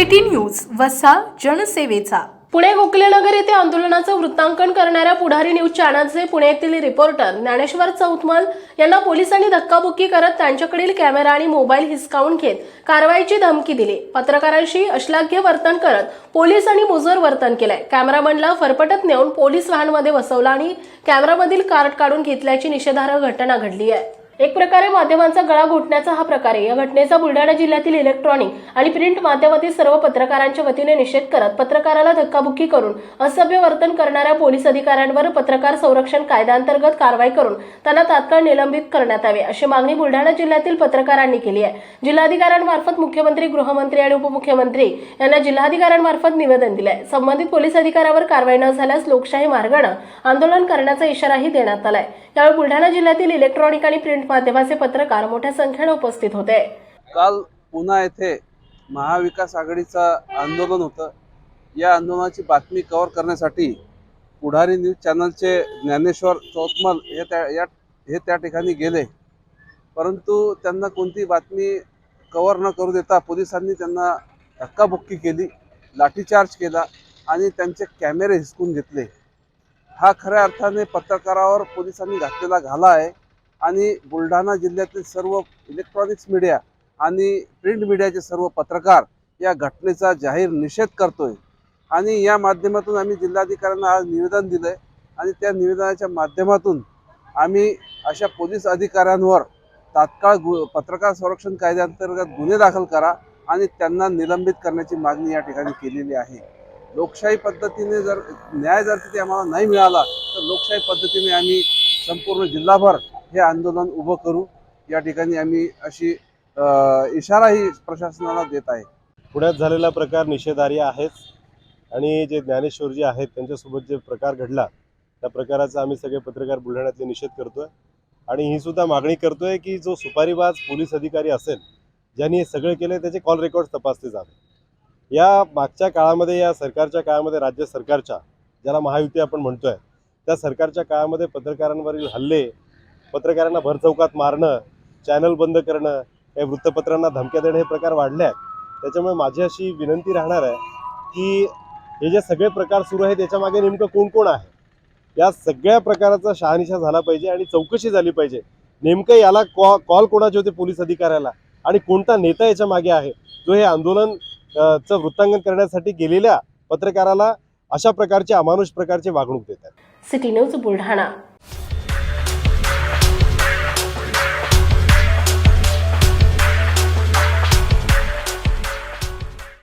City news वसा जनसेवेचा। पुणे गोखलेनगर येथे आंदोलनाचं वृत्तांकन करणाऱ्या पुढारी न्यूज चॅनलचे पुणे येथील रिपोर्टर ज्ञानेश्वर चौतमल यांना पोलिसांनी धक्काबुक्की करत त्यांच्याकडील कॅमेरा आणि मोबाईल हिसकावून घेत कारवाईची धमकी दिली। पत्रकारांशी अश्लाघ्य वर्तन करत पोलिसांनी मुजोर वर्तन केलंय। कॅमेरामनला फरफटत नेऊन पोलीस व्हॅनमध्ये बसवलं आणि कॅमेरामधील कार्ड काढून घेतल्याची निषेधार्ह घटना घडली आहे। एक प्रकारे माध्यमांचा गळा घोटण्याचा हा प्रकार आहे। या घटनेचा बुलढाणा जिल्ह्यातील इलेक्ट्रॉनिक आणि प्रिंट माध्यमातील सर्व पत्रकारांच्या वतीने निषेध करत पत्रकाराला धक्काबुक्की करून असभ्य वर्तन करणाऱ्या पोलीस अधिकाऱ्यांवर पत्रकार संरक्षण कायद्याअंतर्गत कारवाई करून त्यांना तात्काळ निलंबित करण्यात यावे अशी मागणी बुलढाणा जिल्ह्यातील पत्रकारांनी केली आहे। जिल्हाधिकाऱ्यांमार्फत मुख्यमंत्री, गृहमंत्री आणि उपमुख्यमंत्री यांना जिल्हाधिकाऱ्यांमार्फत निवेदन दिले आहे। संबंधित पोलीस अधिकाऱ्यावर कारवाई न झाल्यास लोकशाही मार्गाने आंदोलन करण्याचा इशाराही देण्यात आलाय। त्यावेळी बुलढाणा जिल्ह्यातील इलेक्ट्रॉनिक आणि प्रिंट माध्यमाचे पत्रकार मोठ्या संख्येने उपस्थित होते। काल पुन्हा येथे महाविकास आघाडीचं आंदोलन होतं। या आंदोलनाची बातमी कव्हर करण्यासाठी पुढारी न्यूज चॅनलचे ज्ञानेश्वर चौतमल हे त्या ठिकाणी गेले, परंतु त्यांना कोणती बातमी कव्हर न करू देता पोलिसांनी त्यांना धक्काबुक्की केली, लाठीचार्ज केला आणि त्यांचे कॅमेरे हिसकून घेतले। हा खऱ्या अर्थाने पत्रकारावर पोलिसांनी घातलेला घाला आहे आणि बुलढाणा जिल्ह्यातील सर्व इलेक्ट्रॉनिक्स मीडिया आणि प्रिंट मीडियाचे सर्व पत्रकार या घटनेचा जाहीर निषेध करतोय। आणि या माध्यमातून आम्ही जिल्हाधिकाऱ्यांना आज निवेदन दिलंय आणि त्या निवेदनाच्या माध्यमातून आम्ही अशा पोलीस अधिकाऱ्यांवर तात्काळ पत्रकार संरक्षण कायद्याअंतर्गत गुन्हे दाखल करा आणि त्यांना निलंबित करण्याची मागणी या ठिकाणी केलेली आहे। लोकशाही पद्धतीने जर न्याय जर तिथे आम्हाला नाही मिळाला तर लोकशाही पद्धतीने आम्ही संपूर्ण जिल्हाभर हे आंदोलन उभं करू। या ठिकाणी आम्ही अशी इशाराही प्रशासनाला देत आहे। पुण्यात झालेला प्रकार निषेधार्ह आहेच आणि जे ज्ञानेश्वरजी आहेत त्यांच्यासोबत जे प्रकार घडला त्या प्रकाराचा आम्ही सगळे पत्रकार बुलढाण्यातले निषेध करतोय आणि ही सुद्धा मागणी करतोय की जो सुपारीबाज पोलीस अधिकारी असेल ज्यांनी हे सगळे केले त्याचे कॉल रेकॉर्ड तपासले जावे। या मागच्या काळामध्ये, या सरकारच्या काळामध्ये, राज्य सरकारच्या ज्याला महायुती आपण म्हणतोय त्या सरकारच्या काळामध्ये पत्रकारांवरील हल्ले, पत्रकारांना भरचौकात मारणं, चॅनल बंद करणं, काही वृत्तपत्रांना धमक्या देणं हे प्रकार वाढले आहेत। त्याच्यामुळे माझी अशी विनंती राहणार आहे की हे जे सगळे प्रकार सुरू आहेत त्याच्यामागे नेमकं कोण कोण आहे, या सगळ्या प्रकाराचा शहानिशा झाला पाहिजे आणि चौकशी झाली पाहिजे। नेमकं याला कॉल कोणाचे होते पोलीस अधिकाऱ्याला आणि कोणता नेता याच्या मागे आहे जो हे आंदोलन चं वृत्तांकन करण्यासाठी गेलेल्या पत्रकाराला अशा प्रकारचे अमानुष प्रकारचे वागणूक देतात। City news Buldhana.